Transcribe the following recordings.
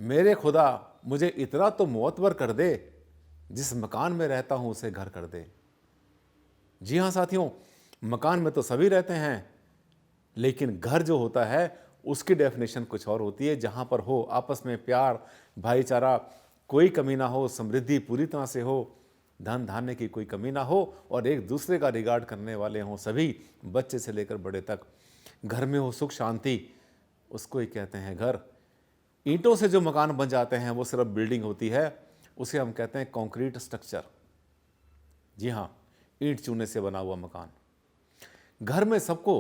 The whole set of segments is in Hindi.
मेरे खुदा मुझे इतना तो मुअत्तर कर दे, जिस मकान में रहता हूं उसे घर कर दे। जी हां साथियों, मकान में तो सभी रहते हैं, लेकिन घर जो होता है उसकी डेफिनेशन कुछ और होती है, जहां पर हो आपस में प्यार, भाईचारा, कोई कमी ना हो, समृद्धि पूरी तरह से हो, धन धान्य की कोई कमी ना हो और एक दूसरे का रिगार्ड करने वाले हों सभी, बच्चे से लेकर बड़े तक। घर में हो सुख शांति, उसको ही कहते हैं घर। ईंटों से जो मकान बन जाते हैं वो सिर्फ बिल्डिंग होती है, उसे हम कहते हैं कंक्रीट स्ट्रक्चर। जी हाँ, ईंट चूने से बना हुआ मकान। घर में सबको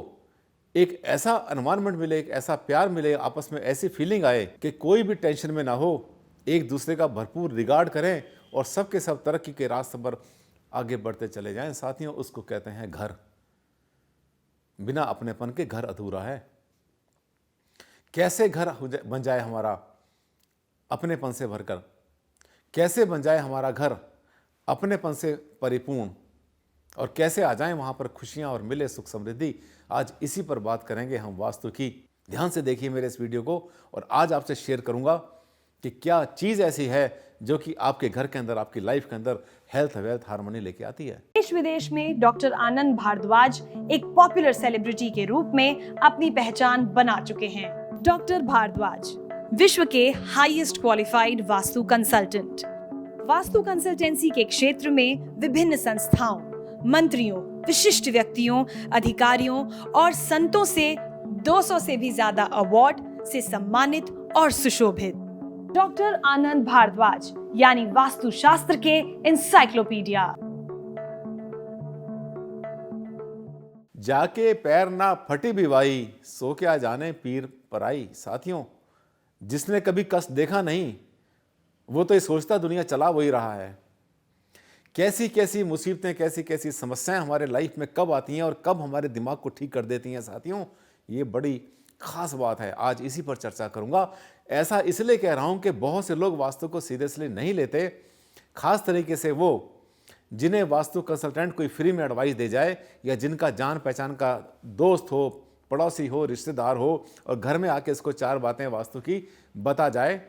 एक ऐसा एनवायरनमेंट मिले, एक ऐसा प्यार मिले, आपस में ऐसी फीलिंग आए कि कोई भी टेंशन में ना हो, एक दूसरे का भरपूर रिगार्ड करें और सबके सब तरक्की के रास्ते पर आगे बढ़ते चले जाएं साथियों, उसको कहते हैं घर। बिना अपनेपन के घर अधूरा है। कैसे घर बन जाए हमारा अपनेपन से भरकर, कैसे बन जाए हमारा घर अपनेपन से परिपूर्ण, और कैसे आ जाएं वहां पर खुशियां और मिले सुख समृद्धि। आज इसी पर बात करेंगे हम वास्तु की। ध्यान से देखिए मेरे इस वीडियो को, और आज आपसे शेयर करूंगा कि क्या चीज ऐसी है जो कि आपके घर के अंदर, आपकी लाइफ के अंदर हेल्थ वेल्थ हार्मनी लेके आती है। देश विदेश में डॉक्टर आनंद भारद्वाज एक पॉपुलर सेलिब्रिटी के रूप में अपनी पहचान बना चुके हैं। डॉक्टर भारद्वाज विश्व के highest qualified vastu consultant. Vastu consultancy के क्षेत्र में विभिन्न संस्थाओं, मंत्रियों, विशिष्ट व्यक्तियों, अधिकारियों और संतों से 200 से भी ज्यादा अवार्ड से सम्मानित और सुशोभित। डॉक्टर आनंद भारद्वाज यानी वास्तुशास्त्र के इंसाइक्लोपीडिया। जाके पैर ना फटी भी भाई, सो क्या जाने पीर पराई। साथियों, जिसने कभी कष्ट देखा नहीं वो तो ये सोचता दुनिया चला वही रहा है। कैसी कैसी मुसीबतें, कैसी कैसी समस्याएं हमारे लाइफ में कब आती हैं और कब हमारे दिमाग को ठीक कर देती हैं साथियों, ये बड़ी खास बात है। आज इसी पर चर्चा करूंगा। ऐसा इसलिए कह रहा हूं कि बहुत से लोग वास्तु को सीरियसली नहीं लेते, खास तरीके से वो जिन्हें वास्तु कंसल्टेंट कोई फ्री में एडवाइस दे जाए, या जिनका जान पहचान का दोस्त हो, पड़ोसी हो, रिश्तेदार हो, और घर में आके इसको 4 बातें वास्तु की बता जाए,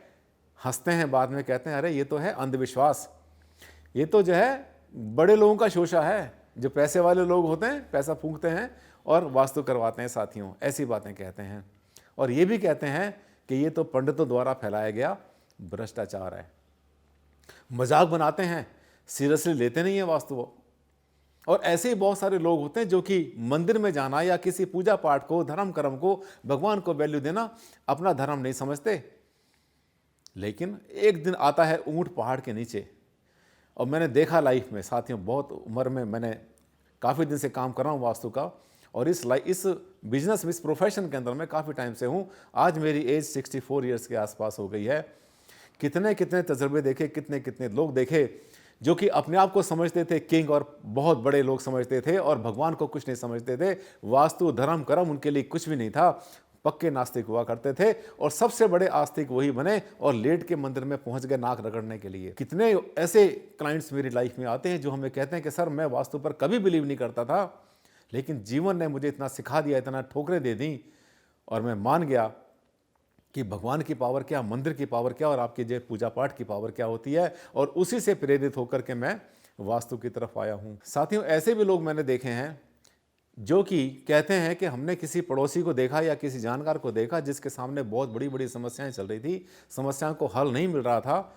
हंसते हैं, बाद में कहते हैं अरे ये तो है अंधविश्वास, ये तो जो है बड़े लोगों का शोषा है, जो पैसे वाले लोग होते हैं, पैसा फूंकते हैं और वास्तु करवाते हैं साथियों, ऐसी बातें कहते हैं। और ये भी कहते हैं कि ये तो पंडितों द्वारा फैलाया गया भ्रष्टाचार है। मजाक बनाते हैं, सीरियसली लेते नहीं है वास्तु वो। और ऐसे ही बहुत सारे लोग होते हैं जो कि मंदिर में जाना या किसी पूजा पाठ को, धर्म कर्म को, भगवान को वैल्यू देना अपना धर्म नहीं समझते। लेकिन एक दिन आता है ऊंट पहाड़ के नीचे, और मैंने देखा लाइफ में साथियों, बहुत उम्र में मैंने काफ़ी दिन से काम कर रहा हूँ वास्तु का, और इस बिजनेस में, इस प्रोफेशन के अंदर मैं काफ़ी टाइम से हूँ। आज मेरी एज 64 ईयर्स के आसपास हो गई है। कितने कितने तजर्बे देखे, कितने कितने लोग देखे जो कि अपने आप को समझते थे किंग, और बहुत बड़े लोग समझते थे, और भगवान को कुछ नहीं समझते थे। वास्तु धर्म कर्म उनके लिए कुछ भी नहीं था, पक्के नास्तिक हुआ करते थे, और सबसे बड़े आस्तिक वही बने और लेट के मंदिर में पहुंच गए नाक रगड़ने के लिए। कितने ऐसे क्लाइंट्स मेरी लाइफ में आते हैं जो हमें कहते हैं कि सर मैं वास्तु पर कभी बिलीव नहीं करता था, लेकिन जीवन ने मुझे इतना सिखा दिया, इतना ठोकरें दे दी, और मैं मान गया कि भगवान की पावर क्या, मंदिर की पावर क्या, और आपके जो पूजा पाठ की पावर क्या होती है, और उसी से प्रेरित होकर के मैं वास्तु की तरफ आया हूँ साथियों। ऐसे भी लोग मैंने देखे हैं जो कि कहते हैं कि हमने किसी पड़ोसी को देखा या किसी जानकार को देखा जिसके सामने बहुत बड़ी बड़ी समस्याएं चल रही थी, समस्याओं को हल नहीं मिल रहा था,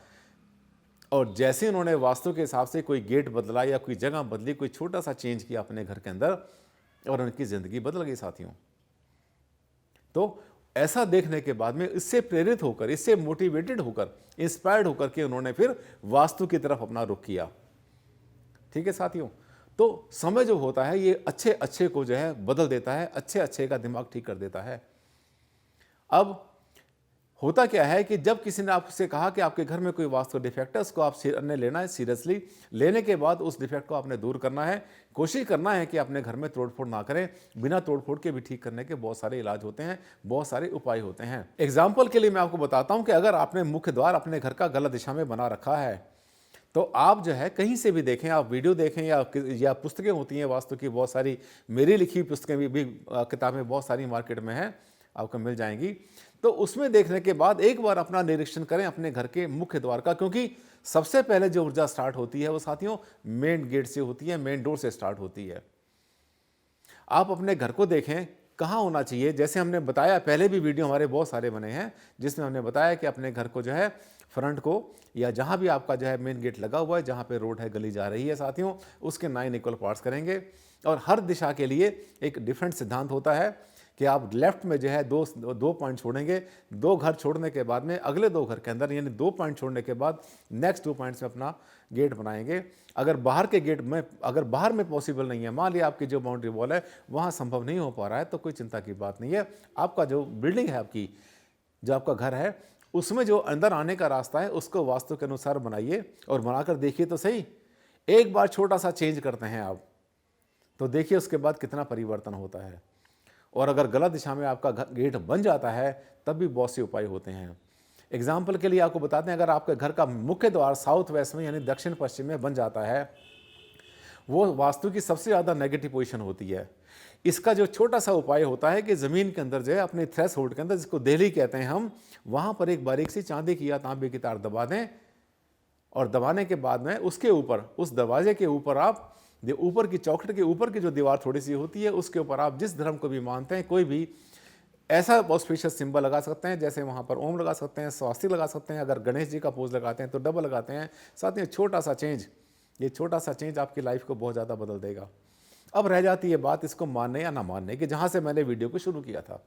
और जैसे उन्होंने वास्तु के हिसाब से कोई गेट बदला या कोई जगह बदली, कोई छोटा सा चेंज किया अपने घर के अंदर, और उनकी जिंदगी बदल गई साथियों। तो ऐसा देखने के बाद में इससे प्रेरित होकर, इससे मोटिवेटेड होकर, इंस्पायर्ड होकर के उन्होंने फिर वास्तु की तरफ अपना रुख किया। ठीक है साथियों, तो समय जो होता है ये अच्छे अच्छे को जो है बदल देता है, अच्छे अच्छे का दिमाग ठीक कर देता है। अब होता क्या है कि जब किसी ने आपसे कहा कि आपके घर में कोई वास्तु डिफेक्ट है, उसको आप ने लेना है सीरियसली, लेने के बाद उस डिफेक्ट को आपने दूर करना है, कोशिश करना है कि अपने घर में तोड़फोड़ ना करें। बिना तोड़फोड़ के भी ठीक करने के बहुत सारे इलाज होते हैं, बहुत सारे उपाय होते हैं। एग्जाम्पल के लिए मैं आपको बताता हूं कि अगर आपने मुख्य द्वार अपने घर का गलत दिशा में बना रखा है, तो आप जो है कहीं से भी देखें, आप वीडियो देखें या पुस्तकें होती हैं वास्तु की बहुत सारी, मेरी लिखी पुस्तकें भी किताबें बहुत सारी मार्केट में हैं, आपको मिल जाएंगी। तो उसमें देखने के बाद एक बार अपना निरीक्षण करें अपने घर के मुख्य द्वार का, क्योंकि सबसे पहले जो ऊर्जा स्टार्ट होती है वो साथियों मेन गेट से होती है, मेन डोर से स्टार्ट होती है। आप अपने घर को देखें कहाँ होना चाहिए। जैसे हमने बताया, पहले भी वीडियो हमारे बहुत सारे बने हैं जिसमें हमने बताया कि अपने घर को जो है फ्रंट को, या जहाँ भी आपका जो है मेन गेट लगा हुआ है, जहाँ पे रोड है, गली जा रही है साथियों, उसके 9 इक्वल पार्ट्स करेंगे। और हर दिशा के लिए एक डिफरेंट सिद्धांत होता है कि आप लेफ्ट में जो है दो पॉइंट छोड़ेंगे। 2 घर छोड़ने के बाद में अगले 2 घर के अंदर, यानी 2 पॉइंट छोड़ने के बाद नेक्स्ट 2 पॉइंट्स में अपना गेट बनाएंगे। अगर बाहर के गेट में, अगर बाहर में पॉसिबल नहीं है, मान लिया आपकी जो बाउंड्री वॉल है वहाँ संभव नहीं हो पा रहा है, तो कोई चिंता की बात नहीं है। आपका जो बिल्डिंग है, आपकी जो आपका घर है, उसमें जो अंदर आने का रास्ता है उसको वास्तु के अनुसार बनाइए और बनाकर देखिए तो सही। एक बार छोटा सा चेंज करते हैं आप, तो देखिए उसके बाद कितना परिवर्तन होता है। और अगर गलत दिशा में आपका गेट बन जाता है तब भी बहुत से उपाय होते हैं। एग्जाम्पल के लिए आपको बताते हैं, अगर आपके घर का मुख्य द्वार साउथ वेस्ट में यानी दक्षिण पश्चिम में बन जाता है, वो वास्तु की सबसे ज़्यादा नेगेटिव पोजीशन होती है। इसका जो छोटा सा उपाय होता है कि ज़मीन के अंदर जो है अपने थ्रेशोल्ड के अंदर, जिसको देहली कहते हैं हम, वहाँ पर एक बारीक सी चांदी की या तांबे की तार दबा दें। और दबाने के बाद में उसके ऊपर, उस दरवाजे के ऊपर आप जो ऊपर की चौखट के ऊपर की जो दीवार थोड़ी सी होती है, उसके ऊपर आप जिस धर्म को भी मानते हैं कोई भी ऐसा ऑस्पिशियस सिंबल लगा सकते हैं। जैसे वहाँ पर ओम लगा सकते हैं, स्वास्तिक लगा सकते हैं, अगर गणेश जी का पोज लगाते हैं तो डबल लगाते हैं। साथ ही छोटा सा चेंज, ये छोटा सा चेंज आपकी लाइफ को बहुत ज़्यादा बदल देगा। अब रह जाती है बात इसको मानने या ना मानने की, जहाँ से मैंने वीडियो को शुरू किया था।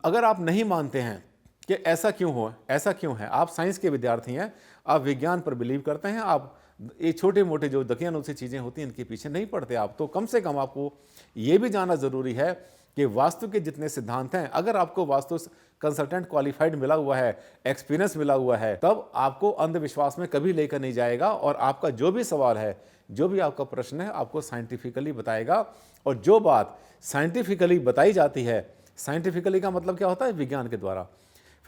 अगर आप नहीं मानते हैं कि ऐसा क्यों हो, ऐसा क्यों है, आप साइंस के विद्यार्थी हैं, आप विज्ञान पर बिलीव करते हैं, आप ये छोटे मोटे जो दकियानूसी चीज़ें होती हैं इनके पीछे नहीं पड़ते आप, तो कम से कम आपको ये भी जानना ज़रूरी है कि वास्तु के जितने सिद्धांत हैं, अगर आपको वास्तु कंसल्टेंट क्वालिफाइड मिला हुआ है, एक्सपीरियंस मिला हुआ है, तब आपको अंधविश्वास में कभी लेकर नहीं जाएगा। और आपका जो भी सवाल है, जो भी आपका प्रश्न है, आपको साइंटिफिकली बताएगा। और जो बात साइंटिफिकली बताई जाती है, साइंटिफिकली का मतलब क्या होता है, विज्ञान के द्वारा,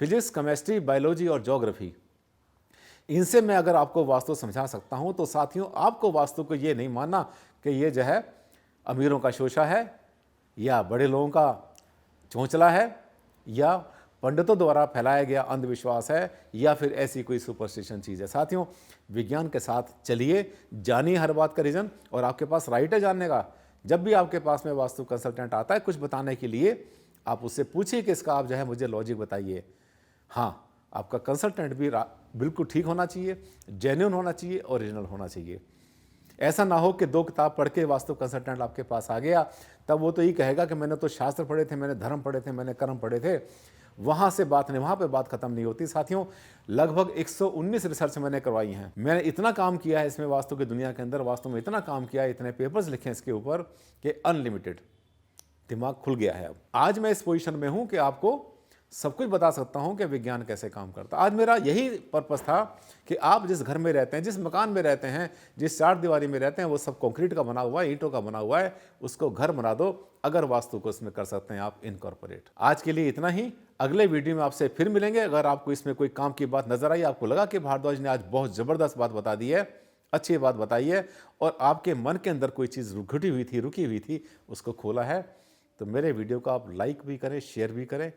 फिजिक्स, केमिस्ट्री, बायोलॉजी और ज्योग्राफी, इनसे मैं अगर आपको वास्तु समझा सकता हूं, तो साथियों आपको वास्तु को ये नहीं मानना कि ये जो है अमीरों का शोषा है, या बड़े लोगों का चोंचला है, या पंडितों द्वारा फैलाया गया अंधविश्वास है, या फिर ऐसी कोई सुपरस्टिशन चीज़ है। साथियों विज्ञान के साथ चलिए, जानिए हर बात का रीज़न, और आपके पास राइट है जानने का। जब भी आपके पास में वास्तु कंसल्टेंट आता है कुछ बताने के लिए, आप उससे पूछिए कि इसका आप जो है मुझे लॉजिक बताइए। हाँ, आपका कंसल्टेंट भी बिल्कुल ठीक होना चाहिए, जेन्युइन होना चाहिए, ओरिजिनल होना चाहिए। ऐसा ना हो कि 2 किताब पढ़ के वास्तु कंसल्टेंट आपके पास आ गया, तब वो तो ये कहेगा कि मैंने तो शास्त्र पढ़े थे, मैंने धर्म पढ़े थे, मैंने कर्म पढ़े थे। वहाँ से बात नहीं, वहाँ पे बात खत्म नहीं होती। साथियों लगभग 119 रिसर्च मैंने करवाई हैं। मैंने इतना काम किया है इसमें, वास्तु की दुनिया के अंदर वास्तु में इतना काम किया है, इतने पेपर्स लिखे हैं इसके ऊपर कि अनलिमिटेड, दिमाग खुल गया है। अब आज मैं इस पोजीशन में हूँ कि आपको सब कुछ बता सकता हूं कि विज्ञान कैसे काम करता है। आज मेरा यही पर्पस था कि आप जिस घर में रहते हैं, जिस मकान में रहते हैं, जिस 4 दीवारी में रहते हैं, वो सब कंक्रीट का बना हुआ है, ईंटों का बना हुआ है, उसको घर बना दो, अगर वास्तु को इसमें कर सकते हैं आप इनकॉर्पोरेट। आज के लिए इतना ही, अगले वीडियो में आपसे फिर मिलेंगे। अगर आपको इसमें कोई काम की बात नजर आई, आपको लगा कि भारद्वाज ने आज बहुत ज़बरदस्त बात बता दी है, अच्छी बात बताई है, और आपके मन के अंदर कोई चीज़ रुकी हुई थी, उसको खोला है, तो मेरे वीडियो को आप लाइक भी करें, शेयर भी करें,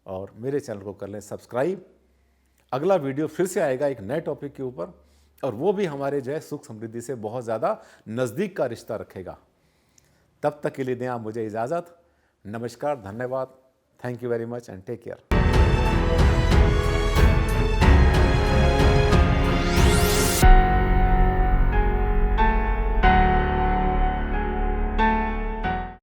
और मेरे चैनल को कर लें सब्सक्राइब। अगला वीडियो फिर से आएगा एक नए टॉपिक के ऊपर, और वो भी हमारे जो है सुख समृद्धि से बहुत ज़्यादा नज़दीक का रिश्ता रखेगा। तब तक के लिए दें आप मुझे इजाज़त। नमस्कार, धन्यवाद, thank you very much and take care.